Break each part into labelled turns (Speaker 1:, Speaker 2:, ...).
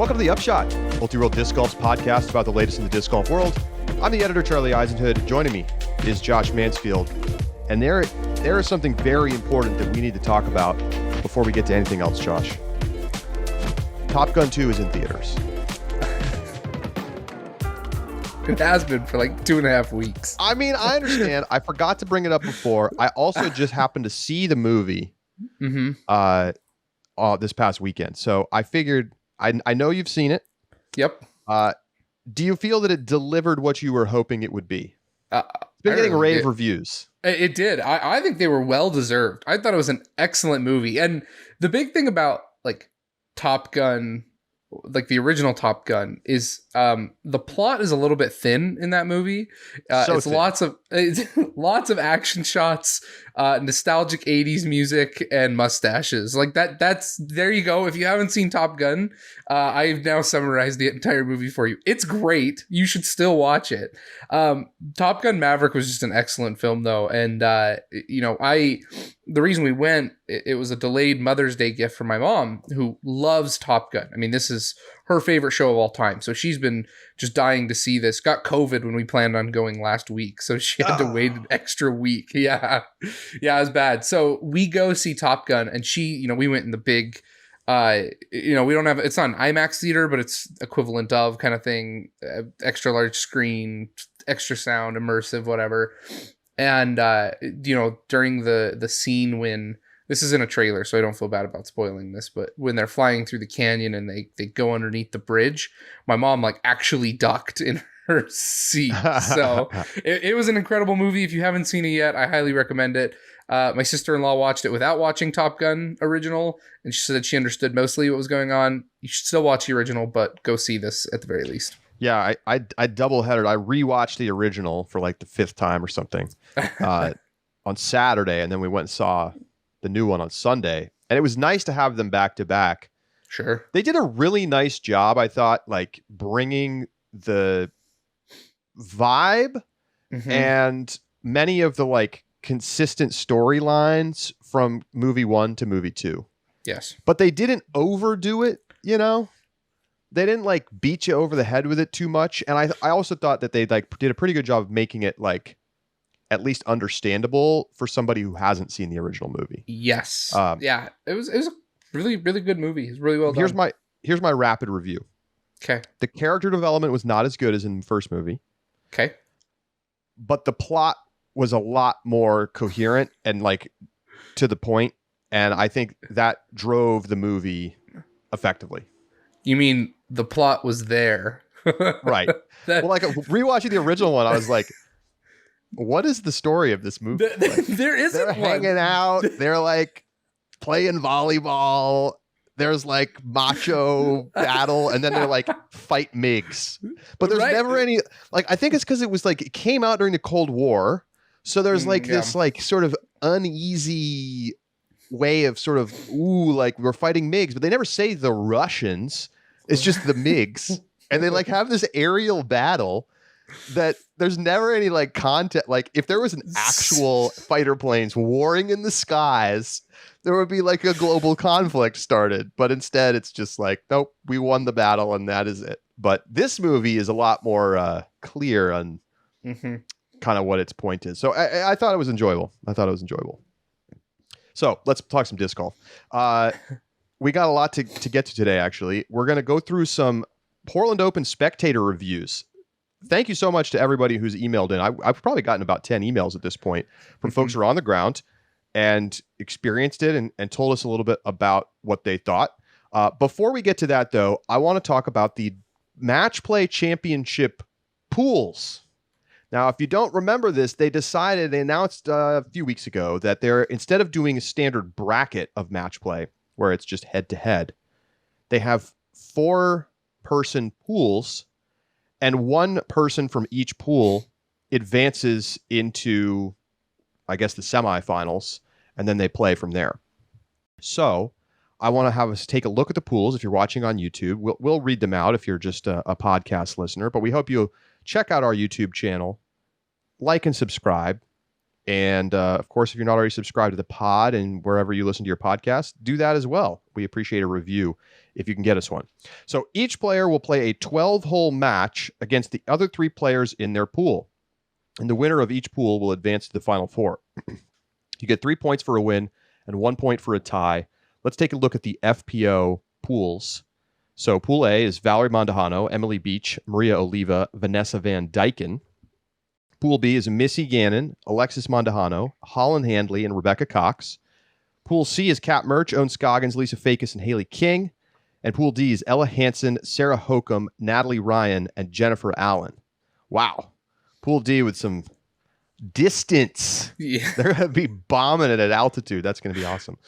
Speaker 1: Welcome to the Upshot, Multi-World Disc Golf's podcast about the latest in the disc golf world. I'm the editor, Charlie Eisenhood. Joining me is Josh Mansfield. And there is something very important that we need to talk about before we get to anything else, Josh. Top Gun 2 is in theaters.
Speaker 2: It has been for like 2.5 weeks.
Speaker 1: I mean, I understand. I forgot to bring it up before. I also just happened to see the movie this past weekend. So I figured, I know you've seen it.
Speaker 2: Yep.
Speaker 1: Do you feel that it delivered what you were hoping it would be? It's been getting rave reviews.
Speaker 2: It did. I think they were well deserved. I thought it was an excellent movie. And the big thing about like Top Gun, like the original Top Gun, is the plot is a little bit thin in that movie. It's thin. lots of action shots, nostalgic 80s music, and mustaches. Like that's there you go. If you haven't seen Top Gun, I've now summarized the entire movie for you. It's great. You should still watch it. Top Gun Maverick was just an excellent film though. And the reason we went, it was a delayed Mother's Day gift from my mom, who loves Top Gun. I mean, this is her favorite show of all time. So she's been just dying to see this. Got COVID when we planned on going last week, so she had to wait an extra week. Yeah, it was bad. So we go see Top Gun, and we went in the big, we don't have, it's not an IMAX theater, but it's equivalent of kind of thing, extra large screen, extra sound, immersive, whatever. And, during the scene when, this is in a trailer, so I don't feel bad about spoiling this, but when they're flying through the canyon and they go underneath the bridge, my mom like actually ducked in her seat. So it was an incredible movie. If you haven't seen it yet, I highly recommend it. My sister-in-law watched it without watching Top Gun original, and she said she understood mostly what was going on. You should still watch the original, but go see this at the very least.
Speaker 1: Yeah, I double-headed. I rewatched the original for like the 5th time or something on Saturday, and then we went and saw the new one on Sunday. And it was nice to have them back to back.
Speaker 2: Sure.
Speaker 1: They did a really nice job, I thought, like bringing the vibe and many of the like consistent storylines from movie 1 to movie 2.
Speaker 2: Yes.
Speaker 1: But they didn't overdo it, you know? They didn't like beat you over the head with it too much. And I also thought that they like did a pretty good job of making it like at least understandable for somebody who hasn't seen the original movie.
Speaker 2: Yes. Yeah. It was a really, really good movie. It's really well done.
Speaker 1: Here's my rapid review.
Speaker 2: Okay.
Speaker 1: The character development was not as good as in the first movie.
Speaker 2: Okay.
Speaker 1: But the plot was a lot more coherent and like to the point. And I think that drove the movie effectively.
Speaker 2: You mean the plot was there?
Speaker 1: Right. Well, like rewatching the original one, I was like, what is the story of this movie?
Speaker 2: There isn't
Speaker 1: They're
Speaker 2: one.
Speaker 1: hanging out. They're like playing volleyball. There's like macho battle, and then they're like fight MiGs. But there's never any like. I think it's because it came out during the Cold War, so there's like this like sort of uneasy way of sort of like we're fighting MiGs, but they never say the Russians. It's just the MiGs, and they like have this aerial battle that there's never any like content. Like if there was an actual fighter planes warring in the skies, there would be like a global conflict started. But instead it's just like, nope, we won the battle and that is it. But this movie is a lot more clear on kind of what its point is. So I thought it was enjoyable. So let's talk some disc golf. We got a lot to get to today, actually. We're going to go through some Portland Open Spectator reviews. Thank you so much to everybody who's emailed in. I've probably gotten about 10 emails at this point from folks who are on the ground and experienced it and told us a little bit about what they thought. Before we get to that, though, I want to talk about the Match Play Championship pools. Now, if you don't remember this, they announced a few weeks ago that they're, instead of doing a standard bracket of Match Play, where it's just head-to-head, they have 4-person pools, and 1 person from each pool advances into, I guess, the semifinals, and then they play from there. So I want to have us take a look at the pools. If you're watching on YouTube, we'll read them out if you're just a podcast listener, but we hope you check out our YouTube channel, like and subscribe, And of course, if you're not already subscribed to the pod and wherever you listen to your podcast, do that as well. We appreciate a review if you can get us one. So each player will play a 12-hole match against the other 3 players in their pool. And the winner of each pool will advance to the final 4. You get 3 points for a win and 1 point for a tie. Let's take a look at the FPO pools. So Pool A is Valerie Mondahano, Emily Beach, Maria Oliva, Vanessa Van Dyken. Pool B is Missy Gannon, Alexis Mondahano, Holland Handley, and Rebecca Cox. Pool C is Kat Murch, Owen Scoggins, Lisa Fakis, and Haley King. And Pool D is Ella Hansen, Sarah Hokum, Natalie Ryan, and Jennifer Allen. Wow. Pool D with some distance.
Speaker 2: Yeah.
Speaker 1: They're going to be bombing it at altitude. That's going to be awesome.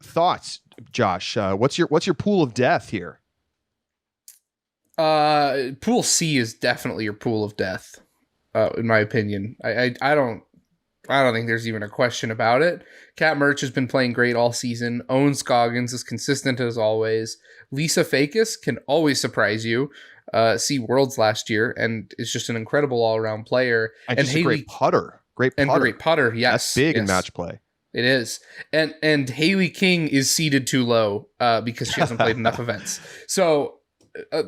Speaker 1: Thoughts, Josh? What's your pool of death here?
Speaker 2: Pool C is definitely your pool of death, in my opinion. I don't think there's even a question about it. Kat Murch has been playing great all season. Owen Scoggins is consistent as always. Lisa Fakis can always surprise you. See Worlds last year and is just an incredible all-around player.
Speaker 1: And just Haley, a great putter. Great
Speaker 2: putter, yes.
Speaker 1: That's big in match play.
Speaker 2: It is. And Haley King is seeded too low because she hasn't played enough events. So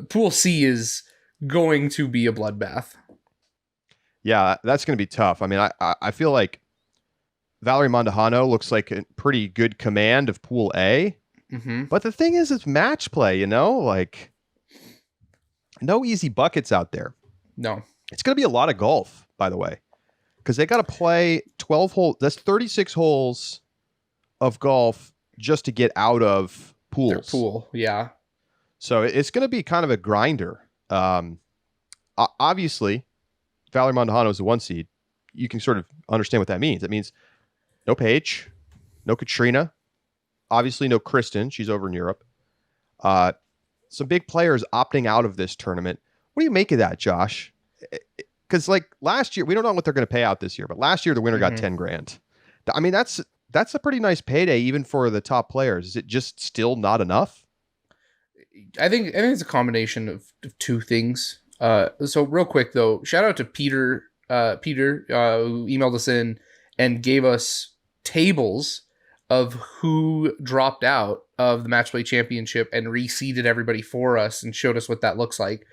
Speaker 2: Pool C is going to be a bloodbath.
Speaker 1: Yeah, that's going to be tough. I mean, I feel like Valerie Mondahano looks like a pretty good command of Pool A.
Speaker 2: Mm-hmm.
Speaker 1: But the thing is, it's match play, like no easy buckets out there.
Speaker 2: No.
Speaker 1: It's going to be a lot of golf, by the way, because they got to play 12 holes. That's 36 holes of golf just to get out of pools.
Speaker 2: Their pool, yeah.
Speaker 1: So it's going to be kind of a grinder. Obviously, Valerie Mondahano is the 1 seed. You can sort of understand what that means. It means no Paige, no Katrina, obviously no Kristen. She's over in Europe. Some big players opting out of this tournament. What do you make of that, Josh? Because like last year, we don't know what they're going to pay out this year, but last year the winner got 10 grand. I mean, that's a pretty nice payday even for the top players. Is it just still not enough?
Speaker 2: I think it's a combination of 2 things. So real quick though, shout out to Peter, who emailed us in and gave us tables of who dropped out of the Match Play Championship and reseeded everybody for us and showed us what that looks like.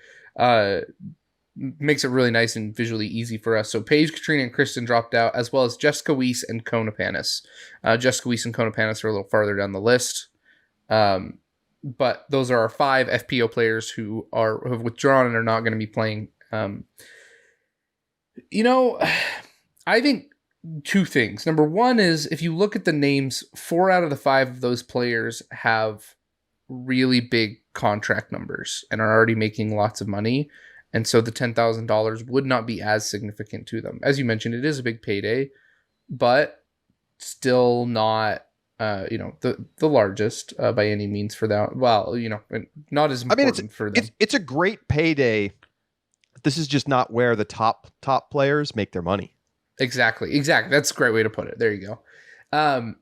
Speaker 2: Makes it really nice and visually easy for us. So Paige, Katrina, and Kristen dropped out, as well as Jessica Weiss and Kona Panis. Jessica Weiss and Kona Panis are a little farther down the list. But those are our 5 FPO players who have withdrawn and are not going to be playing. I think 2 things. Number 1 is if you look at the names, 4 out of the 5 of those players have really big contract numbers and are already making lots of money. And so the $10,000 would not be as significant to them. As you mentioned, it is a big payday, but still not the largest by any means for that. Well, not as important for them.
Speaker 1: It's a great payday. This is just not where the top players make their money. Exactly.
Speaker 2: That's a great way to put it. There you go.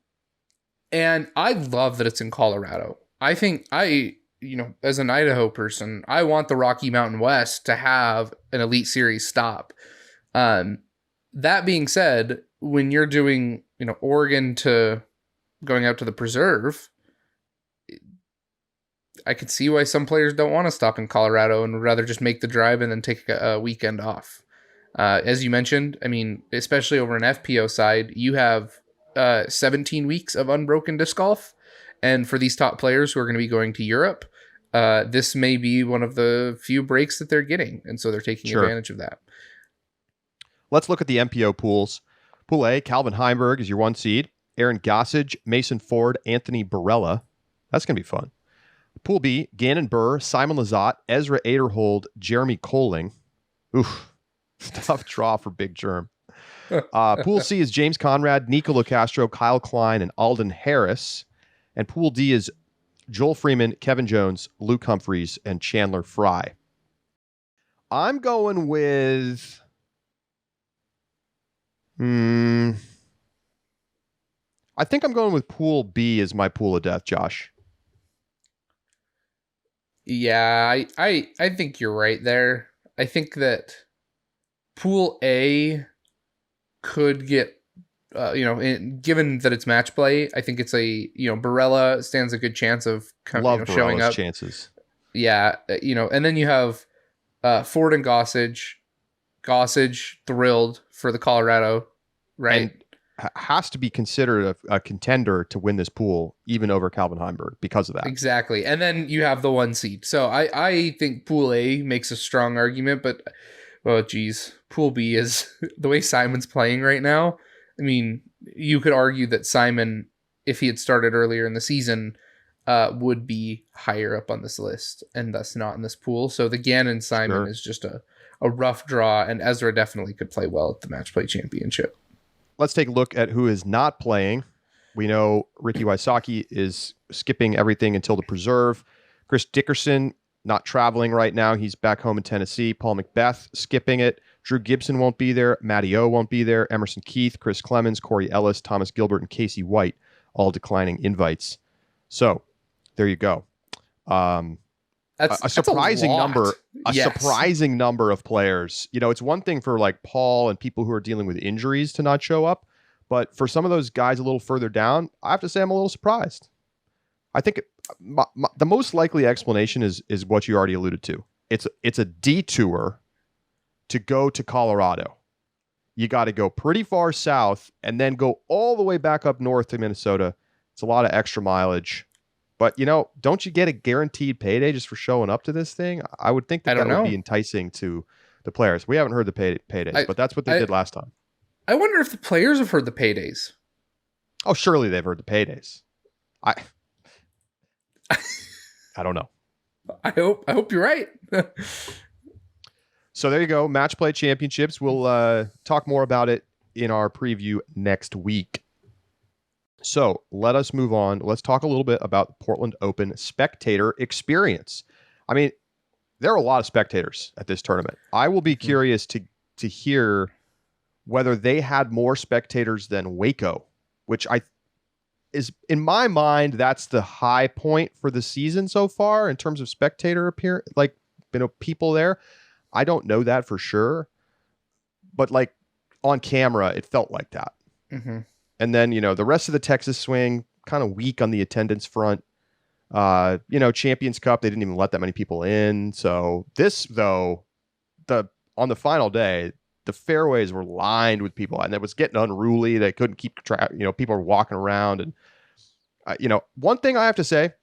Speaker 2: And I love that it's in Colorado. I think as an Idaho person, I want the Rocky Mountain West to have an Elite Series stop. That being said, when you're doing, Oregon to going out to the preserve, I could see why some players don't want to stop in Colorado and would rather just make the drive and then take a weekend off. As you mentioned, I mean, especially over an FPO side, you have 17 weeks of unbroken disc golf. And for these top players who are going to be going to Europe, this may be one of the few breaks that they're getting. And so they're taking advantage of that.
Speaker 1: Let's look at the MPO pools. Pool A, Calvin Heimberg is your 1 seed. Aaron Gossage, Mason Ford, Anthony Barella. That's going to be fun. Pool B, Gannon Burr, Simon Lizotte, Ezra Aderhold, Jeremy Coling. Oof. Tough draw for Big Germ. Pool C is James Conrad, Nico Castro, Kyle Klein, and Alden Harris. And Pool D is Joel Freeman, Kevin Jones, Luke Humphreys, and Chandler Fry. I'm going with... I think I'm going with Pool B as my pool of death, Josh.
Speaker 2: Yeah, I think you're right there. I think that Pool A could get given that it's match play, I think it's Barella stands a good chance of
Speaker 1: Love
Speaker 2: showing
Speaker 1: Barella's
Speaker 2: up.
Speaker 1: chances.
Speaker 2: Yeah, and then you have Ford and Gossage. Gossage thrilled for the Colorado, right?
Speaker 1: And has to be considered a contender to win this pool, even over Calvin Heimberg, because of that.
Speaker 2: Exactly. And then you have the 1 seed. So I think Pool A makes a strong argument, but oh geez, Pool B is the way Simon's playing right now. I mean, you could argue that Simon, if he had started earlier in the season, would be higher up on this list and thus not in this pool. So the Gannon Simon is just a rough draw, and Ezra definitely could play well at the match play championship.
Speaker 1: Let's take a look at who is not playing. We know Ricky Wysocki is skipping everything until the preserve. Chris Dickerson not traveling right now. He's back home in Tennessee. Paul Macbeth skipping it. Drew Gibson won't be there. Matty O won't be there. Emerson Keith, Chris Clemens, Corey Ellis, Thomas Gilbert, and Casey White all declining invites. So there you go. A surprising number. Surprising number of players. It's one thing for like Paul and people who are dealing with injuries to not show up, but for some of those guys a little further down, I have to say I'm a little surprised. I think the most likely explanation is what you already alluded to. It's a detour to go to Colorado. You got to go pretty far south and then go all the way back up north to Minnesota. It's a lot of extra mileage. But, don't you get a guaranteed payday just for showing up to this thing? I would think that would be enticing to the players. We haven't heard the paydays, but that's what they did last time.
Speaker 2: I wonder if the players have heard the paydays.
Speaker 1: Oh, surely they've heard the paydays. I don't know.
Speaker 2: I hope you're right.
Speaker 1: So there you go. Match play championships. We'll talk more about it in our preview next week. So let us move on. Let's talk a little bit about the Portland Open Spectator experience. I mean, there are a lot of spectators at this tournament. I will be curious to hear whether they had more spectators than Waco, which is in my mind, that's the high point for the season so far in terms of spectator appearance, people there. I don't know that for sure, but on camera, it felt like that.
Speaker 2: Mm-hmm.
Speaker 1: And then, the rest of the Texas swing, kind of weak on the attendance front. Champions Cup, they didn't even let that many people in. So this, though, on the final day, the fairways were lined with people, and it was getting unruly. They couldn't keep track. People were walking around. And, one thing I have to say,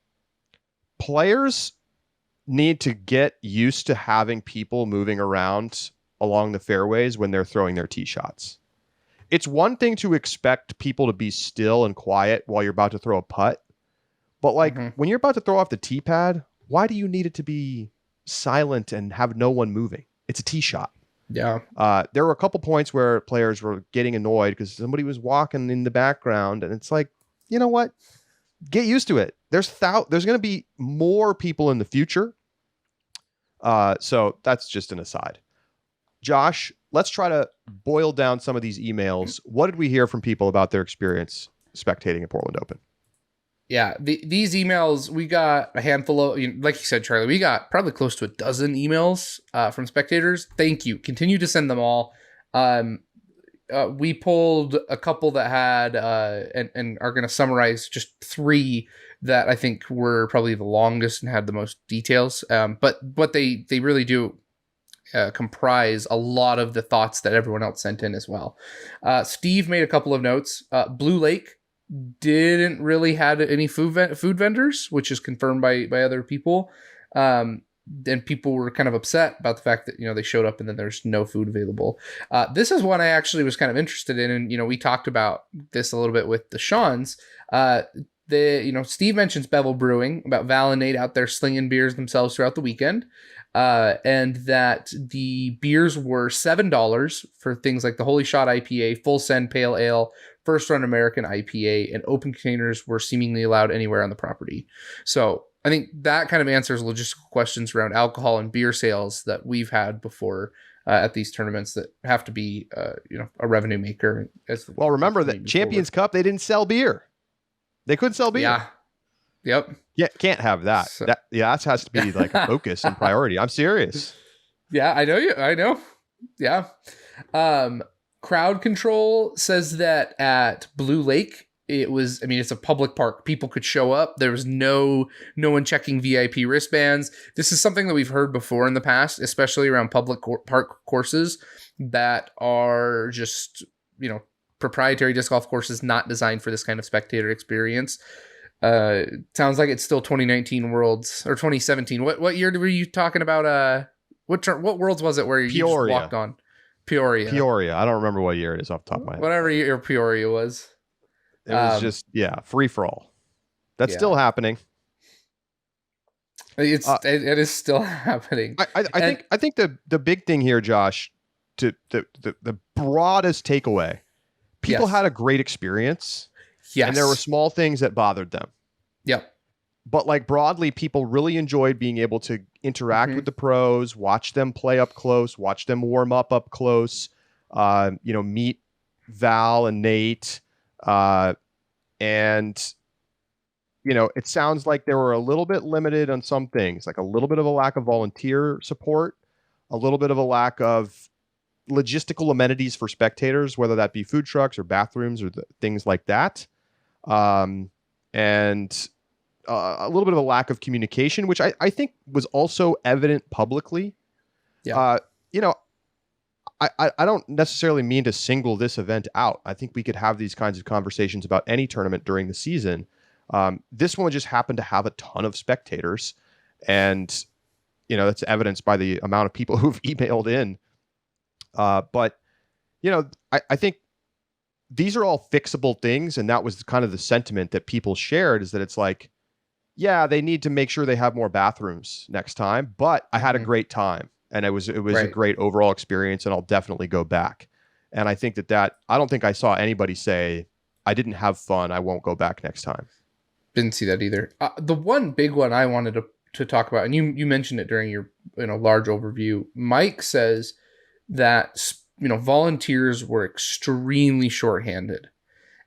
Speaker 1: players need to get used to having people moving around along the fairways when they're throwing their tee shots. It's one thing to expect people to be still and quiet while you're about to throw a putt. But when you're about to throw off the tee pad, why do you need it to be silent and have no one moving? It's a tee shot.
Speaker 2: Yeah.
Speaker 1: There were a couple points where players were getting annoyed because somebody was walking in the background, and it's like, you know what? Get used to it. There's going to be more people in the future. So that's just an aside. Josh, let's try to boil down some of these emails. What did we hear from people about their experience spectating at Portland Open?
Speaker 2: Yeah, these emails, we got a handful of, like you said, Charlie, we got probably close to a dozen emails from spectators. Thank you. Continue to send them all. We pulled a couple that had, and are going to summarize just 3 that I think were probably the longest and had the most details. But they really do comprise a lot of the thoughts that everyone else sent in as well. Steve made a couple of notes. Blue Lake didn't really have any food vendors, which is confirmed by other people. And people were kind of upset about the fact that, they showed up and then there's no food available. This is one I actually was kind of interested in. And, we talked about this a little bit with the Sean's. Steve mentions Bevel Brewing, about Val and Nate out there slinging beers themselves throughout the weekend. And that the beers were $7 for things like the Holy Shot IPA, Full Send Pale Ale, First Run American IPA, and open containers were seemingly allowed anywhere on the property. So I think that kind of answers logistical questions around alcohol and beer sales that we've had before at these tournaments that have to be, a revenue maker.
Speaker 1: Well, remember that Champions Cup, they didn't sell beer. They couldn't sell beer.
Speaker 2: Yeah. Yep.
Speaker 1: Yeah, can't have that.
Speaker 2: So,
Speaker 1: that has to be like a focus and priority. I'm serious.
Speaker 2: Yeah, I know. Yeah. Crowd control says that at Blue Lake, it was, I mean, it's a public park. People could show up. There was no one checking VIP wristbands. This is something that we've heard before in the past, especially around park courses that are just, proprietary disc golf courses not designed for this kind of spectator experience. Sounds like it's still 2019 Worlds or 2017. What year were you talking about? What Worlds was it where you just walked on? Peoria.
Speaker 1: I don't remember what year it is off the top of my head.
Speaker 2: Whatever year Peoria was.
Speaker 1: It was just free for all. That's still happening.
Speaker 2: It is still happening.
Speaker 1: I think the big thing here, Josh, to the broadest takeaway, people had a great experience.
Speaker 2: Yes.
Speaker 1: And there were small things that bothered them.
Speaker 2: Yep.
Speaker 1: But like broadly, people really enjoyed being able to interact with the pros, watch them play up close, watch them warm up close, meet Val and Nate. And it sounds like they were a little bit limited on some things, like a little bit of a lack of volunteer support, a little bit of a lack of logistical amenities for spectators, whether that be food trucks or bathrooms or things like that. And a little bit of a lack of communication, which I think was also evident publicly.
Speaker 2: Yeah.
Speaker 1: I don't necessarily mean to single this event out. I think we could have these kinds of conversations about any tournament during the season. This one just happened to have a ton of spectators, and that's evidenced by the amount of people who've emailed in. But I think these are all fixable things, and that was kind of the sentiment that people shared, is that it's like, yeah, they need to make sure they have more bathrooms next time, but I had a great time, and it was a great overall experience, and I'll definitely go back. And I think that I don't think I saw anybody say, I didn't have fun, I won't go back next time.
Speaker 2: Didn't see that either. The one big one I wanted to talk about, and you mentioned it during your large overview, Mike says that volunteers were extremely shorthanded.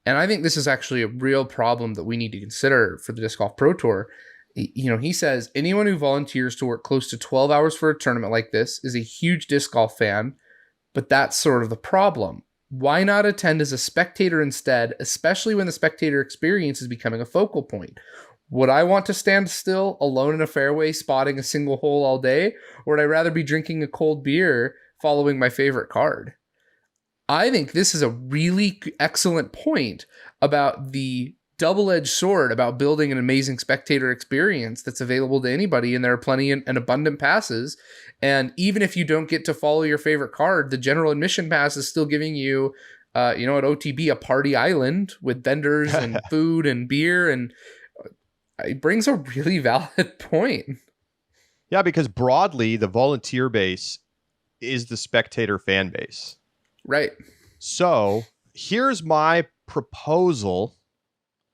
Speaker 2: And I think this is actually a real problem that we need to consider for the Disc Golf Pro Tour. He says anyone who volunteers to work close to 12 hours for a tournament like this is a huge disc golf fan, but that's sort of the problem. Why not attend as a spectator instead, especially when the spectator experience is becoming a focal point? Would I want to stand still alone in a fairway spotting a single hole all day, or would I rather be drinking a cold beer following my favorite card? I think this is a really excellent point about the double-edged sword about building an amazing spectator experience that's available to anybody, and there are plenty and abundant passes. And even if you don't get to follow your favorite card, the general admission pass is still giving you, at OTB, a party island with vendors and food and beer, and it brings a really valid point.
Speaker 1: Yeah, because broadly, the volunteer base is the spectator fan base.
Speaker 2: Right.
Speaker 1: So here's my proposal.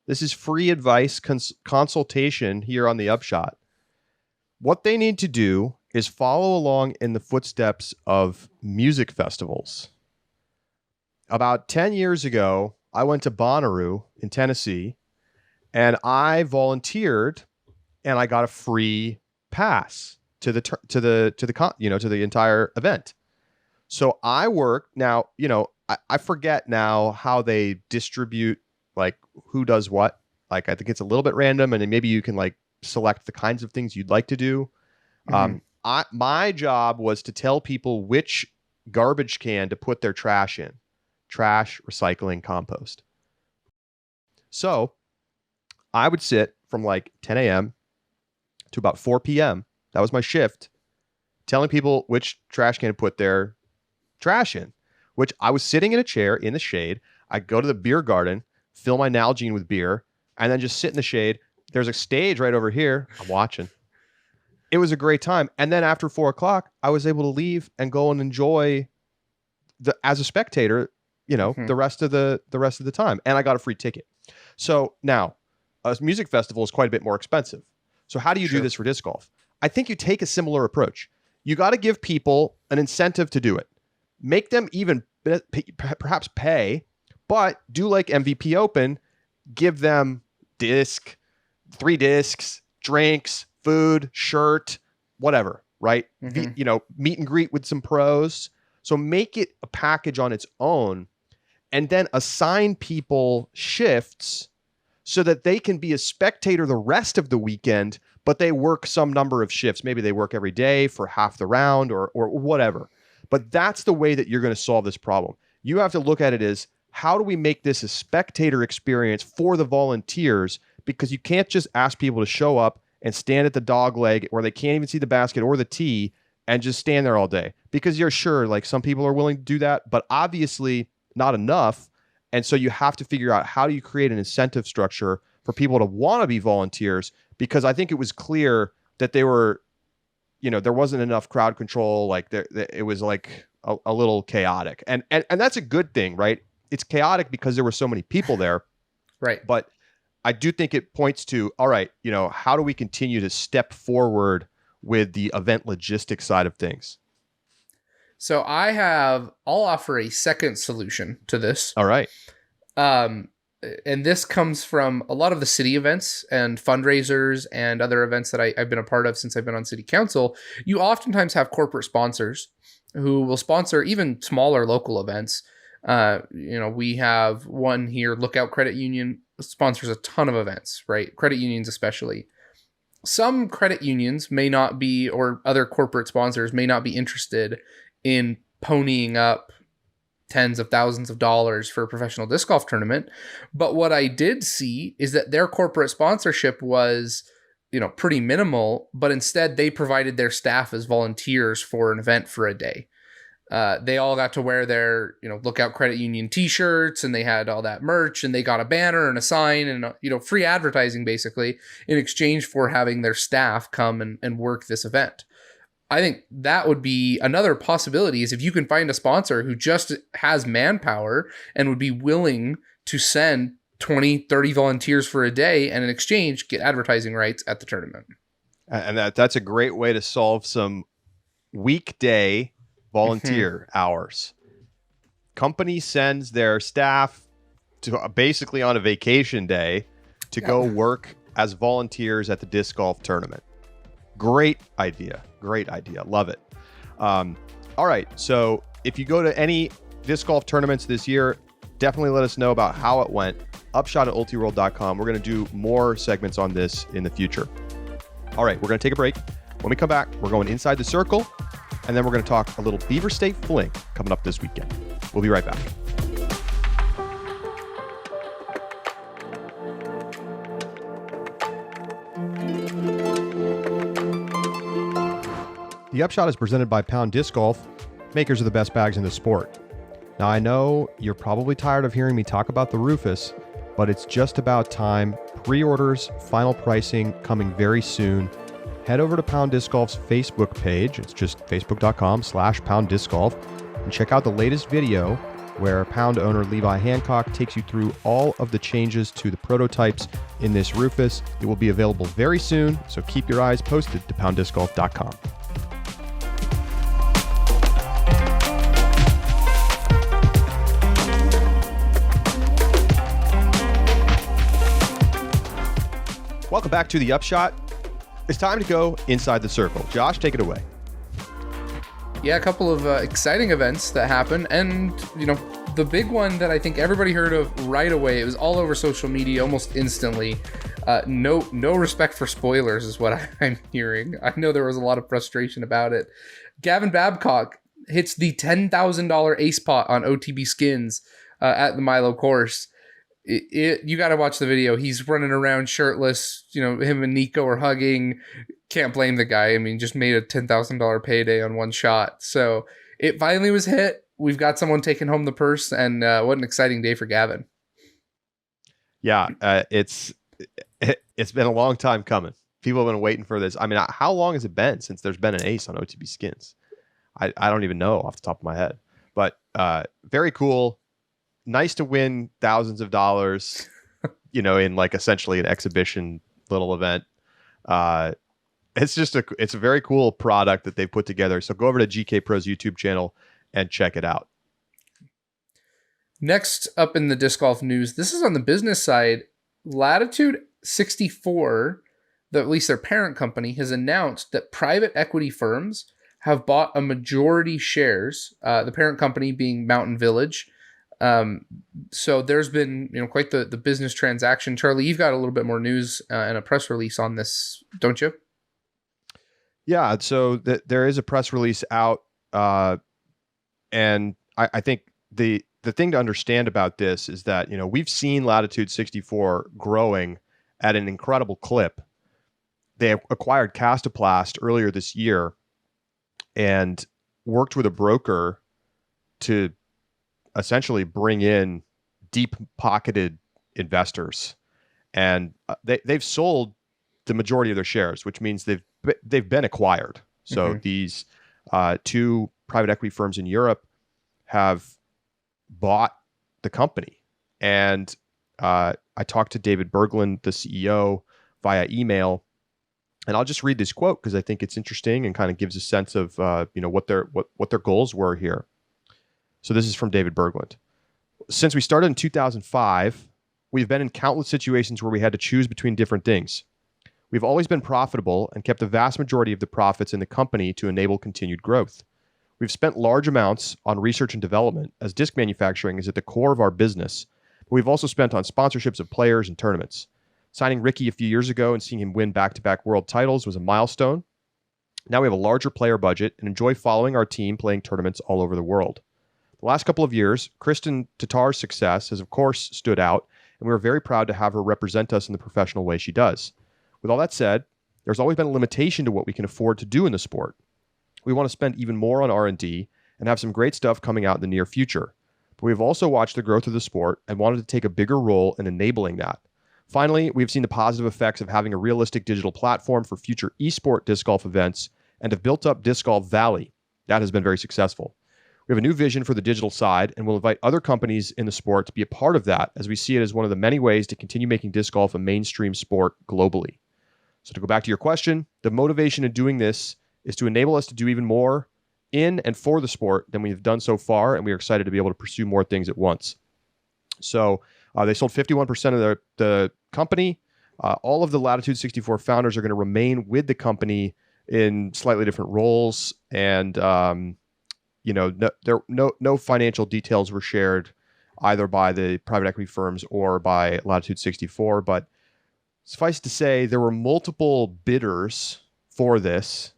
Speaker 1: This is free advice consultation here on the Upshot. What they need to do is follow along in the footsteps of music festivals. About 10 years ago, I went to Bonnaroo in Tennessee, and I volunteered, and I got a free pass to the entire event. So I work now, I forget now how they distribute, like who does what. Like, I think it's a little bit random, and then maybe you can like select the kinds of things you'd like to do. My job was to tell people which garbage can to put their trash in: trash, recycling, compost. So I would sit from like 10 a.m. to about 4 p.m. That was my shift, telling people which trash can to put their trash in, which I was sitting in a chair in the shade. I'd go to the beer garden, fill my Nalgene with beer, and then just sit in the shade. There's a stage right over here. I'm watching. It was a great time. And then after 4 o'clock, I was able to leave and go and enjoy as a spectator, the rest of the time. And I got a free ticket. So now a music festival is quite a bit more expensive. So how do you do this for disc golf? I think you take a similar approach. You got to give people an incentive to do it. Make them even perhaps pay, but do like MVP Open, give them 3 discs, drinks, food, shirt, whatever, right? Meet and greet with some pros. So make it a package on its own and then assign people shifts so that they can be a spectator the rest of the weekend, but they work some number of shifts. Maybe they work every day for half the round or whatever. But that's the way that you're going to solve this problem. You have to look at it as, how do we make this a spectator experience for the volunteers? Because you can't just ask people to show up and stand at the dog leg where they can't even see the basket or the tee and just stand there all day. Because you're sure, like, some people are willing to do that, but obviously not enough. And so you have to figure out, how do you create an incentive structure for people to want to be volunteers? Because I think it was clear that they were, there wasn't enough crowd control. Like it was like a little chaotic, and that's a good thing, right? It's chaotic because there were so many people there.
Speaker 2: Right.
Speaker 1: But I do think it points to, all right, how do we continue to step forward with the event logistics side of things?
Speaker 2: So I'll offer a second solution to this.
Speaker 1: All right.
Speaker 2: And this comes from a lot of the city events and fundraisers and other events that I've been a part of since I've been on city council. You oftentimes have corporate sponsors who will sponsor even smaller local events. We have one here, Lookout Credit Union, sponsors a ton of events, right? Credit unions especially. Some credit unions may not be, or other corporate sponsors may not be interested in ponying up tens of thousands of dollars for a professional disc golf tournament. But what I did see is that their corporate sponsorship was, pretty minimal, but instead they provided their staff as volunteers for an event for a day. They all got to wear their, Lookout Credit Union t-shirts, and they had all that merch, and they got a banner and a sign and, free advertising basically in exchange for having their staff come and work this event. I think that would be another possibility, is if you can find a sponsor who just has manpower and would be willing to send 20, 30 volunteers for a day, and in exchange get advertising rights at the tournament.
Speaker 1: And that's a great way to solve some weekday volunteer hours. Company sends their staff to basically on a vacation day to go work as volunteers at the disc golf tournament. Great idea. Love it. All right. So if you go to any disc golf tournaments this year, definitely let us know about how it went. Upshot at ultiworld.com. We're going to do more segments on this in the future. All right. We're going to take a break. When we come back, we're going inside the circle, and then we're going to talk a little Beaver State Fling coming up this weekend. We'll be right back. The Upshot is presented by Pound Disc Golf, makers of the best bags in the sport. Now, I know you're probably tired of hearing me talk about the Rufus, but it's just about time. Pre-orders, final pricing coming very soon. Head over to Pound Disc Golf's Facebook page. It's just facebook.com/Pound Disc Golf, and check out the latest video where Pound owner Levi Hancock takes you through all of the changes to the prototypes in this Rufus. It will be available very soon, so keep your eyes posted to PoundDiscGolf.com. Welcome back to the Upshot. It's time to go inside the circle. Josh, take it away.
Speaker 2: Yeah, a couple of exciting events that happened, and the big one that I think everybody heard of right away. It was all over social media almost instantly. No respect for spoilers is what I'm hearing. I know there was a lot of frustration about it. Gavin Babcock hits the $10,000 ace pot on OTB skins at the Milo course. You got to watch the video. He's running around shirtless. Him and Nico are hugging. Can't blame the guy. I mean, just made a $10,000 payday on one shot. So it finally was hit. We've got someone taking home the purse, and what an exciting day for Gavin.
Speaker 1: Yeah, it's been a long time coming. People have been waiting for this. I mean, how long has it been since there's been an ace on OTB skins? I don't even know off the top of my head. But very cool. Nice to win thousands of dollars, in like essentially an exhibition little event. It's a very cool product that they put together. So go over to GK Pro's YouTube channel and check it out.
Speaker 2: Next up in the disc golf news, this is on the business side. Latitude 64, at least their parent company, has announced that private equity firms have bought a majority shares, the parent company being Mountain Village. So there's been, quite the business transaction. Charlie, you've got a little bit more news and a press release on this, don't you?
Speaker 1: Yeah, so there is a press release out, and I think the thing to understand about this is that we've seen Latitude 64 growing at an incredible clip. They acquired Castoplast earlier this year and worked with a broker to essentially bring in deep-pocketed investors, and they've sold the majority of their shares, which means they've been acquired. So these two private equity firms in Europe have bought the company, and I talked to David Berglund, the CEO, via email, and I'll just read this quote because I think it's interesting and kind of gives a sense of what their goals were here. So this is from David Berglund. Since we started in 2005, we've been in countless situations where we had to choose between different things. We've always been profitable and kept the vast majority of the profits in the company to enable continued growth. We've spent large amounts on research and development, as disc manufacturing is at the core of our business, but we've also spent on sponsorships of players and tournaments. Signing Ricky a few years ago and seeing him win back-to-back world titles was a milestone. Now we have a larger player budget and enjoy following our team playing tournaments all over the world. The last couple of years, Kristen Tatar's success has of course stood out, and we are very proud to have her represent us in the professional way she does. With all that said, there's always been a limitation to what we can afford to do in the sport. We want to spend even more on R&D and have some great stuff coming out in the near future. But we've also watched the growth of the sport and wanted to take a bigger role in enabling that. Finally, we've seen the positive effects of having a realistic digital platform for future esport disc golf events and have built up Disc Golf Valley. That has been very successful. We have a new vision for the digital side, and we'll invite other companies in the sport to be a part of that, as we see it as one of the many ways to continue making disc golf a mainstream sport globally. So to go back to your question, the motivation in doing this is to enable us to do even more in and for the sport than we've done so far, and we are excited to be able to pursue more things at once. So they sold 51% of the company. All of the Latitude 64 founders are going to remain with the company in slightly different roles, and no financial details were shared either by the private equity firms or by Latitude 64. But suffice to say, there were multiple bidders for this.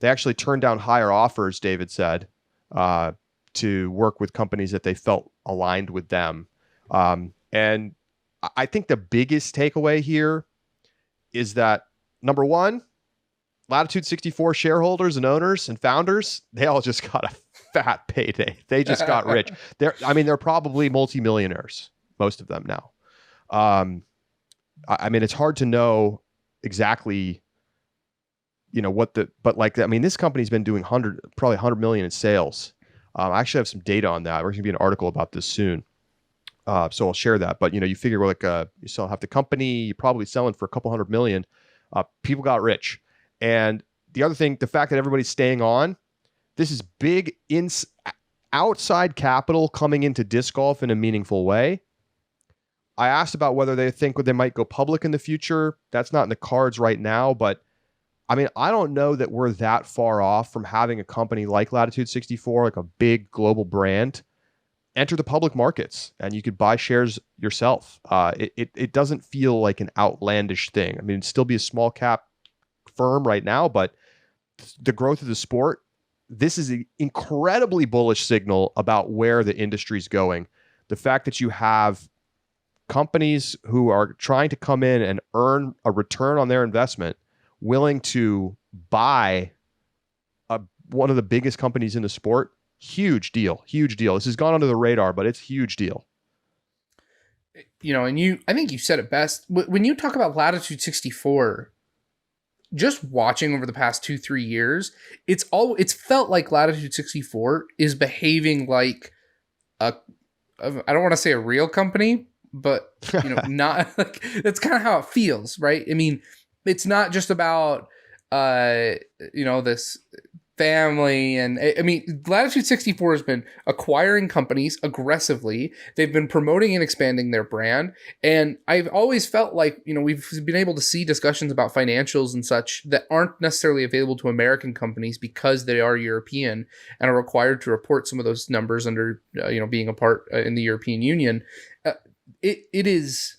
Speaker 1: They actually turned down higher offers, David said, to work with companies that they felt aligned with them. And I think the biggest takeaway here is that, number one, Latitude 64 shareholders and owners and founders, they all just got a fat payday. They just got rich. They're probably multimillionaires, most of them now. It's hard to know exactly, this company's been doing probably 100 million in sales. I actually have some data on that. There's going to be an article about this soon. So I'll share that. But, you figure you sell half the company, you're probably selling for a couple 100 million. People got rich. And the other thing, the fact that everybody's staying on, this is big outside capital coming into disc golf in a meaningful way. I asked about whether they think they might go public in the future. That's not in the cards right now, but I don't know that we're that far off from having a company like Latitude 64, like a big global brand, enter the public markets, and you could buy shares yourself. It doesn't feel like an outlandish thing. It'd still be a small cap firm right now, but the growth of the sport, this is an incredibly bullish signal about where the industry's going. The fact that you have companies who are trying to come in and earn a return on their investment, willing to buy one of the biggest companies in the sport, huge deal. This has gone under the radar, but it's a huge deal.
Speaker 2: And I think you said it best. When you talk about Latitude 64, just watching over the past 2-3 years, it's felt like Latitude 64 is behaving like I don't want to say a real company, but not like, that's kind of how it feels, right? It's not just about this family. And I mean, Latitude 64 has been acquiring companies aggressively. They've been promoting and expanding their brand. And I've always felt like, we've been able to see discussions about financials and such that aren't necessarily available to American companies because they are European and are required to report some of those numbers under, being a part in the European Union. It is,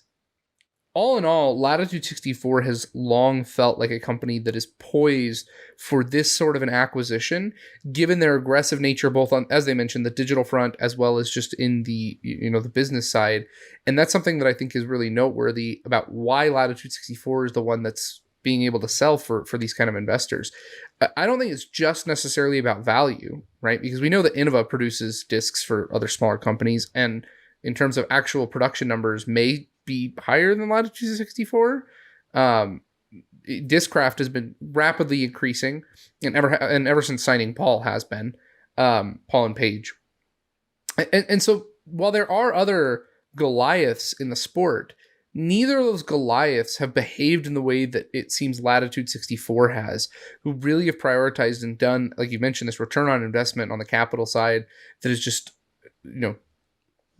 Speaker 2: all in all, Latitude 64 has long felt like a company that is poised for this sort of an acquisition, given their aggressive nature, both on, as they mentioned, the digital front, as well as just in the, the business side. And that's something that I think is really noteworthy about why Latitude 64 is the one that's being able to sell for these kind of investors. I don't think it's just necessarily about value, right? Because we know that Innova produces discs for other smaller companies, and in terms of actual production numbers may be higher than Latitude 64. Discraft has been rapidly increasing, and ever since signing Paul has been Paul and Page. And so while there are other Goliaths in the sport, neither of those Goliaths have behaved in the way that it seems Latitude 64 has, who really have prioritized and done, like you mentioned, this return on investment on the capital side that is just,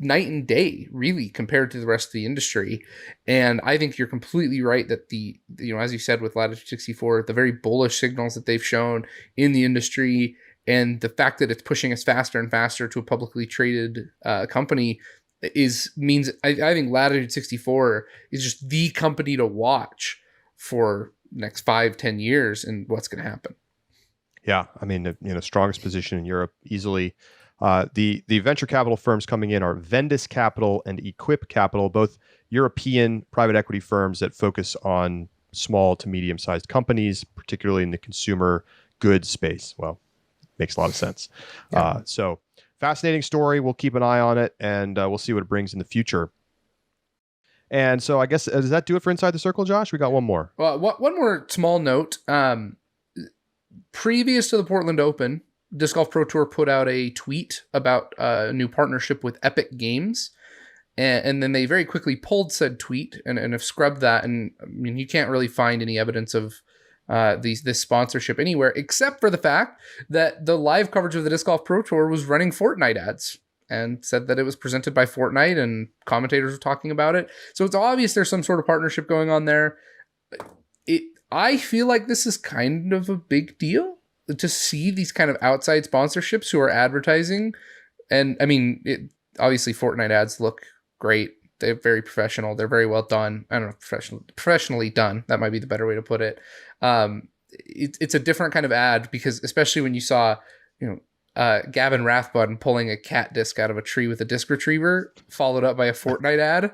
Speaker 2: night and day, really, compared to the rest of the industry. And I think you're completely right that the, as you said with Latitude 64, the very bullish signals that they've shown in the industry and the fact that it's pushing us faster and faster to a publicly traded company means I think Latitude 64 is just the company to watch for next 5-10 years and what's going to happen.
Speaker 1: Yeah, I mean, strongest position in Europe easily. The venture capital firms coming in are Vendus Capital and Equip Capital, both European private equity firms that focus on small to medium-sized companies, particularly in the consumer goods space. Well, makes a lot of sense. Yeah. So fascinating story. We'll keep an eye on it, and we'll see what it brings in the future. And so I guess, does that do it for Inside the Circle, Josh? We got one more.
Speaker 2: Well, one more small note. Previous to the Portland Open, Disc Golf Pro Tour put out a tweet about a new partnership with Epic Games, and then they very quickly pulled said tweet and have scrubbed that. And I mean, you can't really find any evidence of this sponsorship anywhere, except for the fact that the live coverage of the Disc Golf Pro Tour was running Fortnite ads and said that it was presented by Fortnite and commentators were talking about it. So it's obvious there's some sort of partnership going on there. I feel like this is kind of a big deal to see these kind of outside sponsorships who are advertising. And I mean, obviously Fortnite ads look great. They're very professional. They're very well done. I don't know, professionally done. That might be the better way to put it. It's a different kind of ad because especially when you saw, Gavin Rathbun pulling a cat disc out of a tree with a disc retriever followed up by a Fortnite ad.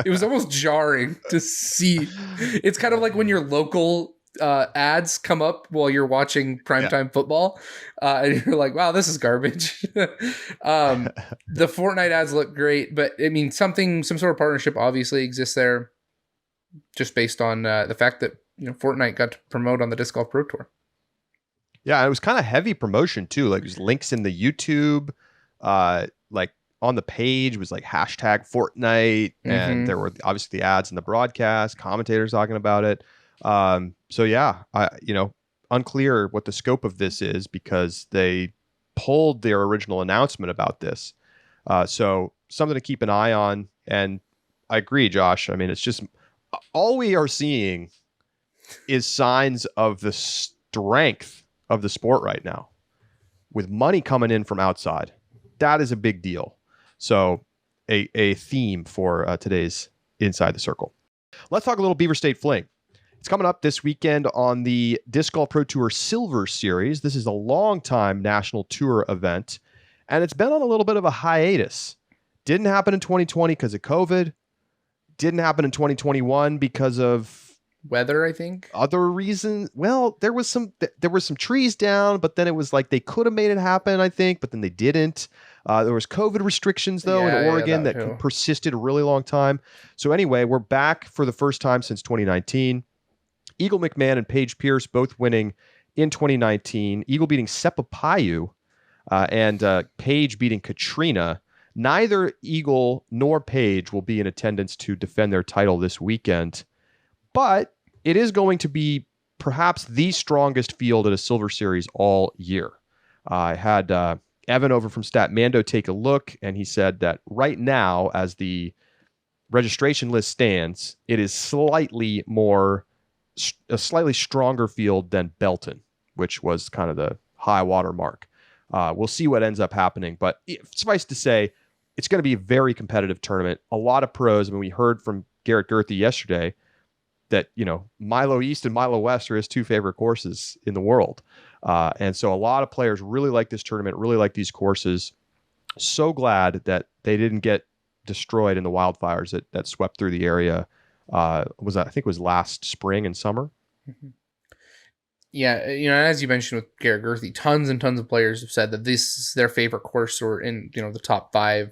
Speaker 2: It was almost jarring to see. It's kind of like when your local ads come up while you're watching primetime football and you're like, wow, this is garbage. The Fortnite ads look great, but I mean, some sort of partnership obviously exists there just based on the fact that Fortnite got to promote on the Disc Golf Pro Tour.
Speaker 1: Yeah, it was kind of heavy promotion too. Like there's links in the YouTube, like on the page was like hashtag Fortnite, and there were obviously the ads in the broadcast, commentators talking about it. So yeah, unclear what the scope of this is because they pulled their original announcement about this. So something to keep an eye on. And I agree, Josh. I mean, it's just all we are seeing is signs of the strength of the sport right now with money coming in from outside. That is a big deal. So a theme for today's Inside the Circle. Let's talk a little Beaver State Fling. It's coming up this weekend on the Disc Golf Pro Tour Silver Series. This is a long-time national tour event, and it's been on a little bit of a hiatus. Didn't happen in 2020 because of COVID. Didn't happen in 2021 because of
Speaker 2: weather, I think.
Speaker 1: Other reasons. Well, there was some trees down, but then it was like they could have made it happen, I think, but then they didn't. There was COVID restrictions, though, in Oregon that persisted a really long time. So anyway, we're back for the first time since 2019. Eagle McMahon and Paige Pierce both winning in 2019. Eagle beating Sepapayu and Paige beating Katrina. Neither Eagle nor Paige will be in attendance to defend their title this weekend. But it is going to be perhaps the strongest field at a Silver Series all year. I had Evan over from Statmando take a look, and he said that right now, as the registration list stands, it is a slightly stronger field than Belton, which was kind of the high water mark. We'll see what ends up happening, but suffice to say, it's going to be a very competitive tournament. A lot of pros. I mean, we heard from Garrett Gerthy yesterday that, Milo East and Milo West are his two favorite courses in the world. And so a lot of players really like this tournament, really like these courses. So glad that they didn't get destroyed in the wildfires that swept through the area. I think it was last spring and summer.
Speaker 2: Mm-hmm. Yeah, as you mentioned with Garrett Gerthy, tons and tons of players have said that this is their favorite course or in the top 5.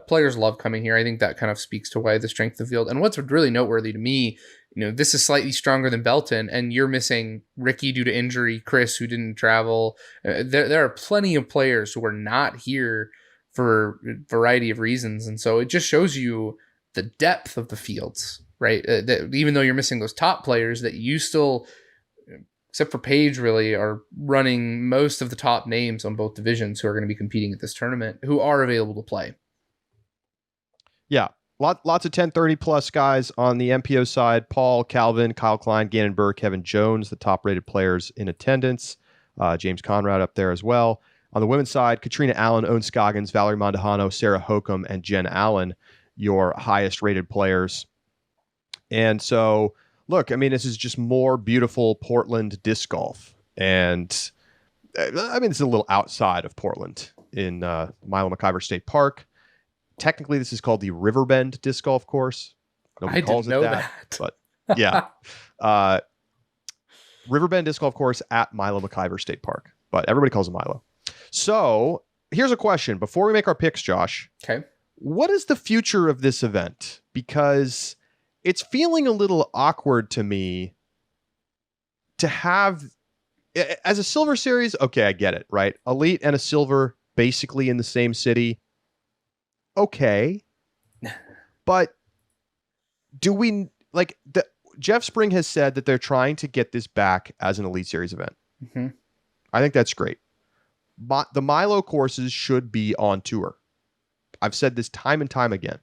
Speaker 2: Players love coming here. I think that kind of speaks to why the strength of the field. And what's really noteworthy to me, this is slightly stronger than Belton, and you're missing Ricky due to injury, Chris who didn't travel. There are plenty of players who are not here for a variety of reasons, and so it just shows you the depth of the fields, right? That even though you're missing those top players, that you still, except for Paige, really are running most of the top names on both divisions who are going to be competing at this tournament, who are available to play.
Speaker 1: Yeah, lots of 1030 plus guys on the MPO side. Paul, Calvin, Kyle Klein, Gannon Burr, Kevin Jones, the top rated players in attendance. James Conrad up there as well. On the women's side, Katrina Allen, Owen Scoggins, Valerie Mondahano, Sarah Hokum, and Jen Allen, your highest rated players. And so, look, I mean, this is just more beautiful Portland disc golf. And I mean, it's a little outside of Portland in Milo McIver State Park. Technically, this is called the Riverbend Disc Golf Course. Nobody calls it that. But yeah. Riverbend Disc Golf Course at Milo McIver State Park. But everybody calls it Milo. So here's a question. Before we make our picks, Josh.
Speaker 2: Okay.
Speaker 1: What is the future of this event? Because it's feeling a little awkward to me to have, as a Silver Series, okay, I get it, right? Elite and a Silver basically in the same city. Okay. But do we, Jeff Spring has said that they're trying to get this back as an Elite Series event.
Speaker 2: Mm-hmm.
Speaker 1: I think that's great. The Milo courses should be on tour. I've said this time and time again.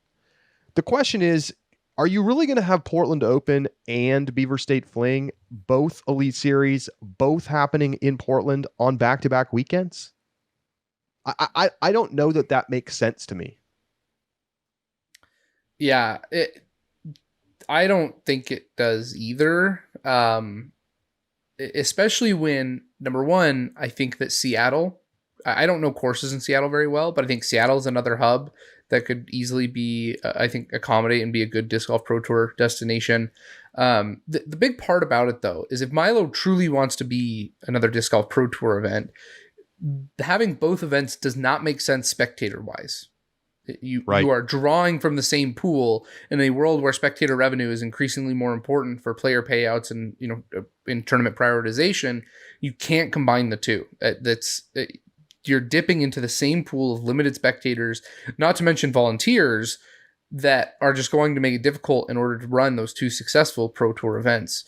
Speaker 1: The question is, are you really going to have Portland Open and Beaver State Fling, both Elite Series, both happening in Portland on back-to-back weekends? I don't know that makes sense to me.
Speaker 2: Yeah, I don't think it does either. Especially when, number one, I think that Seattle, I don't know courses in Seattle very well, but I think Seattle is another hub that could easily be, accommodate and be a good Disc Golf Pro Tour destination. The big part about it, though, is if Milo truly wants to be another Disc Golf Pro Tour event, having both events does not make sense spectator-wise. You are drawing from the same pool in a world where spectator revenue is increasingly more important for player payouts and in tournament prioritization. You can't combine the two. You're dipping into the same pool of limited spectators, not to mention volunteers that are just going to make it difficult in order to run those two successful Pro Tour events.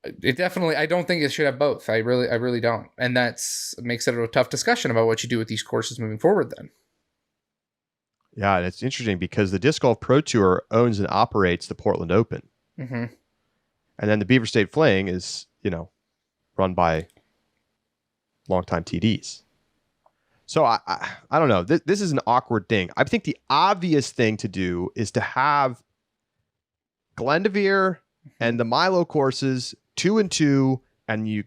Speaker 2: I don't think it should have both. I really don't. And makes it a tough discussion about what you do with these courses moving forward then.
Speaker 1: Yeah, and it's interesting because the Disc Golf Pro Tour owns and operates the Portland Open.
Speaker 2: Mm-hmm.
Speaker 1: And then the Beaver State Fling is, run by longtime TDs. So I don't know. This is an awkward thing. I think the obvious thing to do is to have Glendoveer and the Milo courses 2 and 2, and you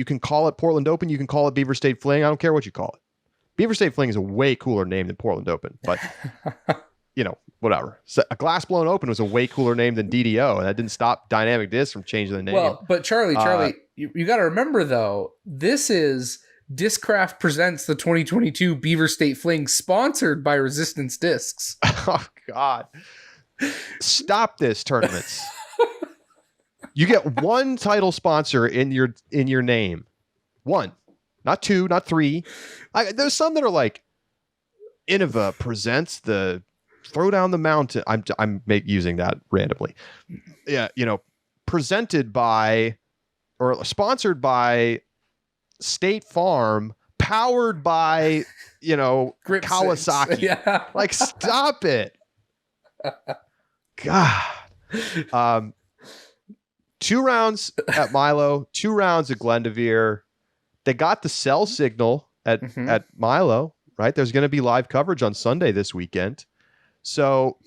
Speaker 1: can call it Portland Open, you can call it Beaver State Fling. I don't care what you call it. Beaver State Fling is a way cooler name than Portland Open, but whatever. So a Glass Blown Open was a way cooler name than DDO, and that didn't stop Dynamic Disc from changing the name.
Speaker 2: Well, but Charlie, you got to remember though, this is Discraft presents the 2022 Beaver State Fling, sponsored by Resistance Discs.
Speaker 1: Oh God! Stop this, tournaments. You get one title sponsor in your name. One. Not 2, not 3. There's some that are like Innova presents the Throw Down the Mountain. I'm using that randomly. Yeah, presented by or sponsored by State Farm, powered by,
Speaker 2: Grip
Speaker 1: Kawasaki.
Speaker 2: Yeah.
Speaker 1: Like, stop it. God. 2 rounds at Milo, 2 rounds at Glendoveer. They got the cell signal at Milo, right? There's going to be live coverage on Sunday this weekend. So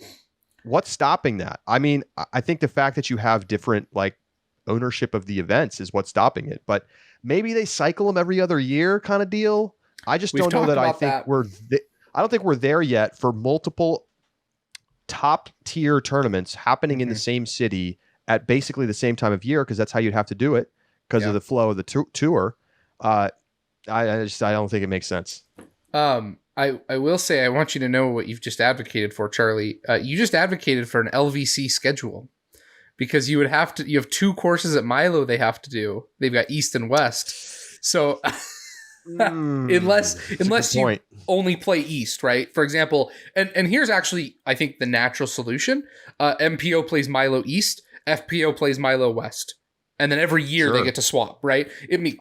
Speaker 1: what's stopping that? I mean, I think the fact that you have different ownership of the events is what's stopping it. But maybe they cycle them every other year kind of deal. I just don't know that I think I don't think we're there yet for multiple top tier tournaments happening in the same city at basically the same time of year, because that's how you'd have to do it because of the flow of the tour. I don't think it makes sense.
Speaker 2: I will say, I want you to know what you've just advocated for, Charlie. You just advocated for an LVC schedule, because you have 2 courses at Milo they have to do. They've got East and West. So unless you only play East, right? For example, and here's actually, I think, the natural solution. MPO plays Milo East, FPO plays Milo West. And then every year they get to swap, right?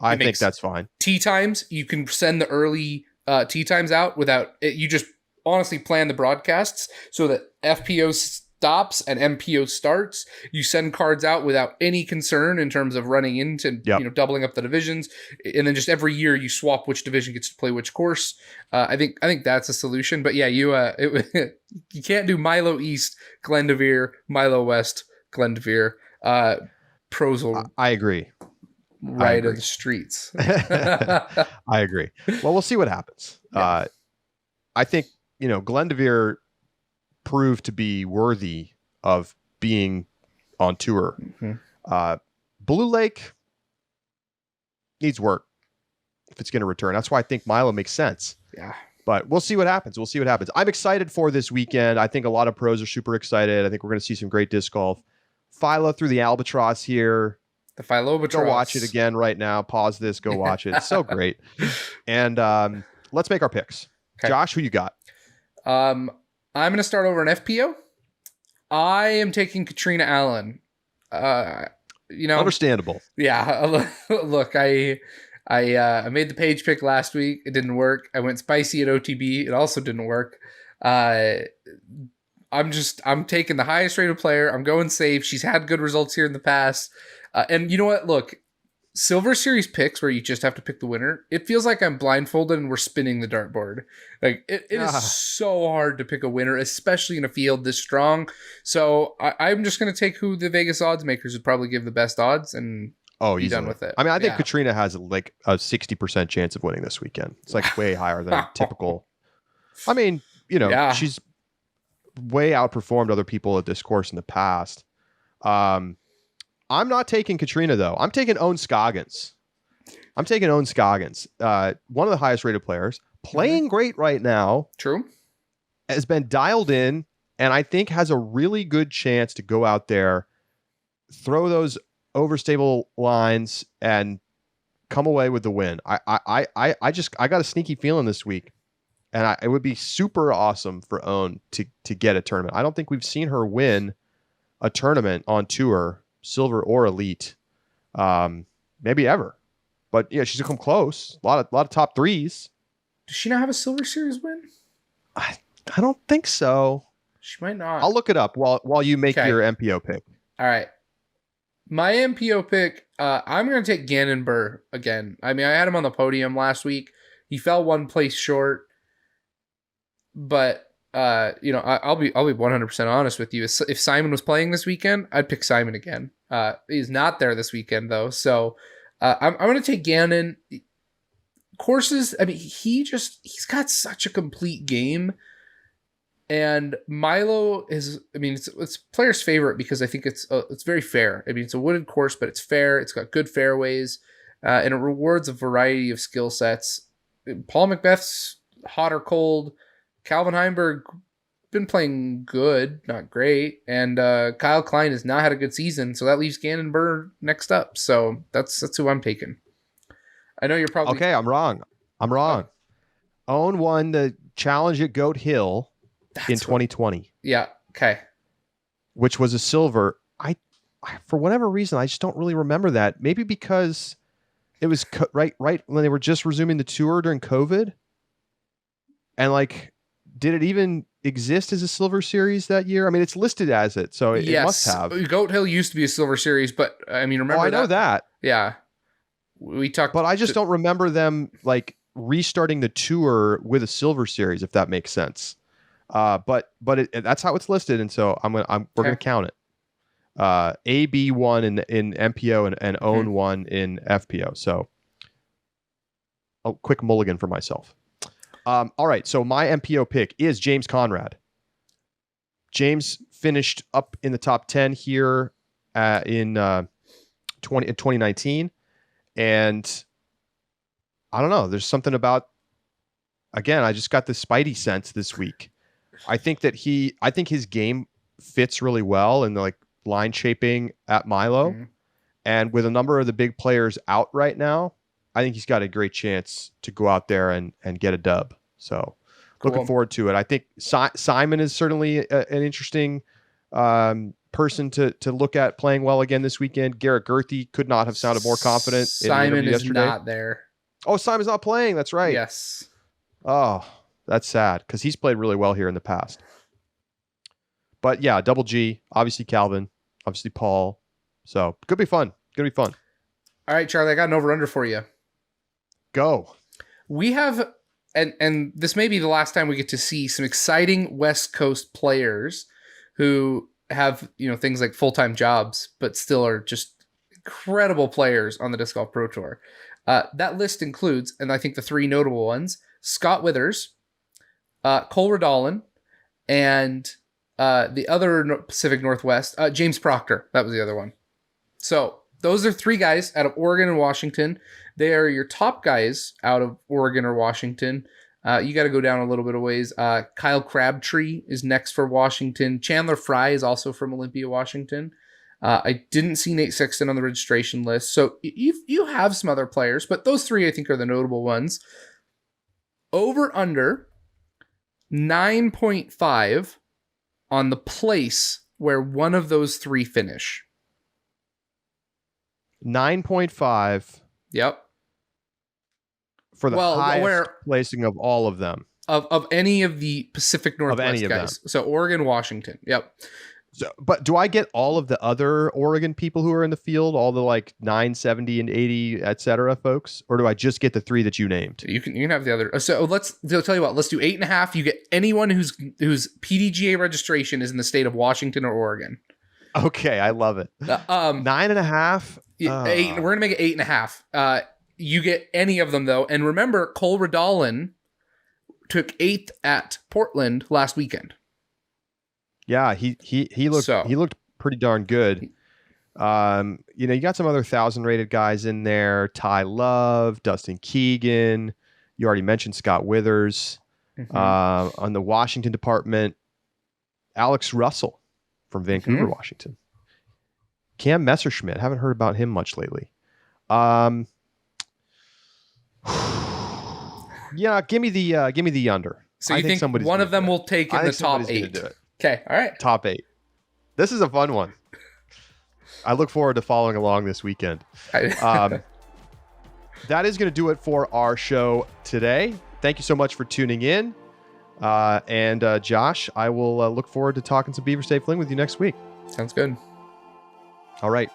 Speaker 1: I think that's fine.
Speaker 2: Tee times, you can send the early tee times out without it. You just honestly plan the broadcasts so that FPO stops and MPO starts. You send cards out without any concern in terms of running into, doubling up the divisions. And then just every year you swap which division gets to play which course. I think that's a solution. But yeah, you can't do Milo East, Glendoveer, Milo West, Glendoveer. Pros will
Speaker 1: I agree.
Speaker 2: Right in the streets.
Speaker 1: I agree. Well, we'll see what happens. Yeah. I think, Glendoveer proved to be worthy of being on tour. Blue Lake needs work if it's going to return. That's why I think Milo makes sense.
Speaker 2: Yeah.
Speaker 1: But we'll see what happens. I'm excited for this weekend. I think a lot of pros are super excited. I think we're going to see some great disc golf. Philo through the Albatross here.
Speaker 2: The Philobatross.
Speaker 1: Go watch it again right now. Pause this. Go watch it. It's so great. And let's make our picks. Okay. Josh, who you got?
Speaker 2: I'm going to start over an FPO. I am taking Katrina Allen.
Speaker 1: Understandable.
Speaker 2: Yeah. Look, I made the page pick last week. It didn't work. I went spicy at OTB. It also didn't work. I'm taking the highest rated player. I'm going safe. She's had good results here in the past. And you know what? Look, Silver Series picks where you just have to pick the winner. It feels like I'm blindfolded and we're spinning the dartboard. Like it is so hard to pick a winner, especially in a field this strong. So I'm just going to take who the Vegas odds makers would probably give the best odds and be done with it.
Speaker 1: I mean, I think Katrina has like a 60% chance of winning this weekend. It's like way higher than typical. I mean, she's way outperformed other people at this course in the past. I'm not taking Katrina though. I'm taking Owen Scoggins. One of the highest rated players, playing great right now.
Speaker 2: True.
Speaker 1: Has been dialed in, and I think has a really good chance to go out there, throw those overstable lines, and come away with the win. I got a sneaky feeling this week. And it would be super awesome for Owen to get a tournament. I don't think we've seen her win a tournament on tour, silver or elite, maybe ever. But yeah, she's come close. A lot of top threes.
Speaker 2: Does she not have a Silver Series win?
Speaker 1: I don't think so.
Speaker 2: She might not.
Speaker 1: I'll look it up while you make your MPO pick.
Speaker 2: All right. My MPO pick, I'm going to take Gannon Burr again. I mean, I had him on the podium last week. He fell one place short. But I'll be 100% honest with you. If Simon was playing this weekend, I'd pick Simon again. He's not there this weekend though, so I'm going to take Gannon. Courses. I mean, he's got such a complete game, and Milo is. I mean, it's players' favorite because I think it's very fair. I mean, it's a wooded course, but it's fair. It's got good fairways, and it rewards a variety of skill sets. Paul Macbeth's hot or cold. Calvin Heimberg been playing good, not great, and Kyle Klein has not had a good season, so that leaves Gannon Burr next up. So that's who I'm taking. I know you're probably
Speaker 1: okay. I'm wrong. Owen won the challenge at Goat Hill in 2020.
Speaker 2: Yeah. Okay.
Speaker 1: Which was a silver. for whatever reason, I just don't really remember that. Maybe because it was right when they were just resuming the tour during COVID. And like, did it even exist as a Silver Series that year? I mean, it's listed as it, so it must have.
Speaker 2: Goat Hill used to be a Silver Series, but I mean, remember?
Speaker 1: Oh, I know that.
Speaker 2: Yeah, we talked.
Speaker 1: But I just don't remember them like restarting the tour with a Silver Series, if that makes sense. But that's how it's listed, and so we're gonna count it. AB one in MPO and own one in FPO. So a quick mulligan for myself. All right, so my MPO pick is James Conrad. James finished up in the top 10 here in 2019, and I don't know. There's something about, again, I just got the Spidey sense this week. I think his game fits really well in the like line shaping at Milo, and with a number of the big players out right now, I think he's got a great chance to go out there and get a dub. So looking forward to it. I think Simon is certainly an interesting person to look at playing well again this weekend. Garrett Gerthy could not have sounded more confident.
Speaker 2: Simon is not there.
Speaker 1: Oh, Simon's not playing. That's right.
Speaker 2: Yes. Oh,
Speaker 1: that's sad because he's played really well here in the past. But yeah, Double G, obviously Calvin, obviously Paul. So could be fun. Gonna be fun.
Speaker 2: All right, Charlie, I got an over-under for you.
Speaker 1: Go.
Speaker 2: We have, and this may be the last time we get to see some exciting West Coast players who have, things like full-time jobs, but still are just incredible players on the Disc Golf Pro Tour. That list includes, and I think the three notable ones, Scott Withers, Cole Redolin, and the other Pacific Northwest, James Proctor. That was the other one. So those are three guys out of Oregon and Washington. They are your top guys out of Oregon or Washington. You got to go down a little bit of ways. Kyle Crabtree is next for Washington. Chandler Fry is also from Olympia, Washington. I didn't see Nate Sexton on the registration list. So you have some other players, but those three I think are the notable ones. Over under 9.5 on the place where one of those three finish.
Speaker 1: 9.5.
Speaker 2: Yep.
Speaker 1: For the highest placing of all of them.
Speaker 2: Of any of the Pacific Northwest guys. So Oregon, Washington. Yep.
Speaker 1: So, but do I get all of the other Oregon people who are in the field, all the like 970 and 80, etc. folks, or do I just get the three that you named?
Speaker 2: You can have the other. So I'll tell you what. Let's do 8.5. You get anyone whose PDGA registration is in the state of Washington or Oregon.
Speaker 1: Okay, I love it. 9.5.
Speaker 2: 8. We're gonna make it 8.5. You get any of them though, and remember, Cole Redolin took 8th at Portland last weekend.
Speaker 1: Yeah, he looked pretty darn good. You got some other 1,000 rated guys in there. Ty Love, Dustin Keegan. You already mentioned Scott Withers. On the Washington department, Alex Russell from Vancouver, Washington. Cam Messerschmidt. Haven't heard about him much lately. Yeah, give me the under.
Speaker 2: So you think one of them will take in the top 8?
Speaker 1: Do it.
Speaker 2: Okay, all right.
Speaker 1: Top 8. This is a fun one. I look forward to following along this weekend. That is going to do it for our show today. Thank you so much for tuning in. And Josh, I will look forward to talking some Beaver State Fling with you next week.
Speaker 2: Sounds good.
Speaker 1: All right.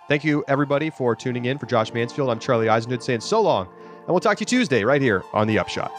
Speaker 1: Thank you, everybody, for tuning in. For Josh Mansfield, I'm Charlie Eisenhood saying so long. And we'll talk to you Tuesday right here on The Upshot.